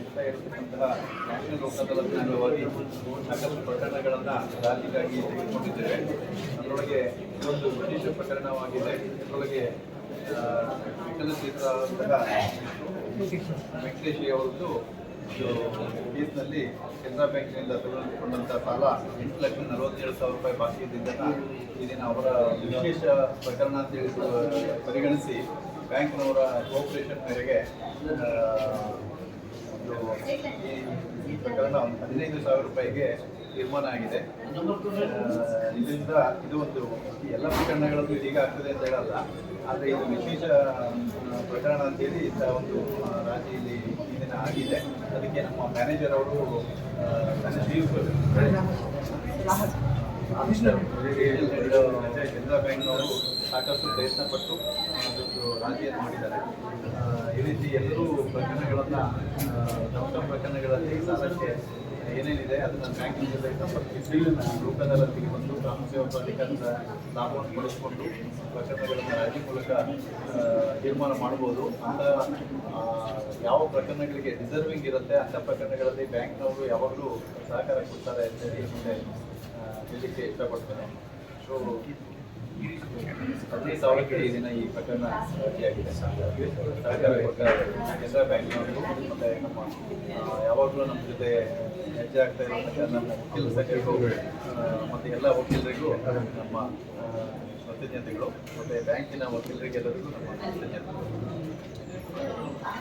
ನಡೀತಾ ಇರತಕ್ಕಂತಹ ನ್ಯಾಷನಲ್ ಲೋಕ್ ಅದಾಲತ್ನ ಅಂಗವಾಗಿ ಸಾಕಷ್ಟು ಪ್ರಕರಣಗಳನ್ನು ರಾಜ್ಯಕ್ಕಾಗಿ ತೆಗೆದುಕೊಂಡಿದ್ದೇವೆ. ಅದರೊಳಗೆ ಇದೊಂದು ವಿಶೇಷ ಪ್ರಕರಣವಾಗಿದೆ. ಇದರೊಳಗೆ ವಿಕಲಚೇತನರಾದಂತಹ ವೆಂಕಟೇಶ್ ಅವರದ್ದು ಕೇಸ್ನಲ್ಲಿ ಕೆನರಾ ಬ್ಯಾಂಕಿನಿಂದ ತೆಗೆದುಕೊಂಡಂಥ ಸಾಲ 8,47,000 ರೂಪಾಯಿ ಬಾಕಿ ಇದ್ದಿದ್ದನ್ನು ಇದನ್ನು ಅವರ ವಿಶೇಷ ಪ್ರಕರಣ ಅಂತೇಳಿ ಪರಿಗಣಿಸಿ ಬ್ಯಾಂಕ್ನವರ ಕೋಆಪರೇಷನ್ ಮೇರೆಗೆ ಈ ಪ್ರಕರಣ 15,000 ರೂಪಾಯಿಗೆ ತೀರ್ಮಾನ ಆಗಿದೆ. ಇದರಿಂದ ಇದು ಒಂದು ಎಲ್ಲ ಪ್ರಕರಣಗಳಲ್ಲೂ ಇದೀಗ ಆಗ್ತದೆ ಅಂತ ಹೇಳಲ್ಲ, ಆದರೆ ಇದು ವಿಶೇಷ ಪ್ರಕರಣ ಅಂತೇಳಿ ಒಂದು ರಾಜಿ ಇಲ್ಲಿ ಈ ದಿನ ಆಗಿದೆ. ಅದಕ್ಕೆ ನಮ್ಮ ಮ್ಯಾನೇಜರ್ ಅವರು ಕೆನರಾ ಬ್ಯಾಂಕ್ನವರು ಸಾಕಷ್ಟು ಪ್ರಯತ್ನ ಪಟ್ಟು ಅದೊಂದು ರಾಜಿಯನ್ನು ಮಾಡಿದ್ದಾರೆ. ಈ ರೀತಿ ಎಲ್ಲರೂ ಪ್ರಕರಣಗಳನ್ನು ತಮ್ಮ ಪ್ರಕರಣಗಳಲ್ಲಿ ಸಾಲಕ್ಕೆ ಏನೇನಿದೆ ಅದನ್ನು ಬ್ಯಾಂಕಿಂಗ್ ಜೊತೆ ಸಂಪರ್ಕಿಸಿ ಲೋಕ ಅದಾಲತ್ಗೆ ಬಂದು ಗ್ರಾಮ ಸೇವಾ ಪ್ರಾಧಿಕಾರದ ಲಾಭವನ್ನು ಪಡಿಸ್ಕೊಂಡು ಪ್ರಕರಣಗಳನ್ನು ರಾಜಿ ಮೂಲಕ ತೀರ್ಮಾನ ಮಾಡ್ಬೋದು. ಅಂತ ಯಾವ ಪ್ರಕರಣಗಳಿಗೆ ಡಿಸರ್ವಿಂಗ್ ಇರುತ್ತೆ ಅಂಥ ಪ್ರಕರಣಗಳಲ್ಲಿ ಬ್ಯಾಂಕ್ನವರು ಯಾವಾಗಲೂ ಸಹಕಾರ ಕೊಡ್ತಾರೆ ಅಂತೇಳಿ ಮುಂದೆ ಹೇಳಲಿಕ್ಕೆ ಇಷ್ಟಪಡ್ತೇನೆ. ಸೊ 15,000ಕ್ಕೆ ಈ ದಿನ ಈ ಪ್ರಕರಣ ರಾಜಿಯಾಗಿದೆ. ಸಹಕಾರ ಕೊಡ್ತಾರೆ ಕೆನರಾ ಬ್ಯಾಂಕ್ನವರು. ಮತ್ತು ನಮ್ಮ ಯಾವಾಗಲೂ ನಮ್ಮ ಜೊತೆ ಹೆಜ್ಜೆ ಆಗ್ತಾ ಇರೋದಕ್ಕೆ ನಮ್ಮ ವಕೀಲ ಸಚಿವರಿಗೂ ಮತ್ತು ಎಲ್ಲ ವಕೀಲರಿಗೂ ನಮ್ಮ ಕೃತಜ್ಞತೆಗಳು. ಮತ್ತು ಬ್ಯಾಂಕಿನ ವಕೀಲರಿಗೆಲ್ಲರಿಗೂ ನಮ್ಮ ಕೃತಜ್ಞತೆಗಳು.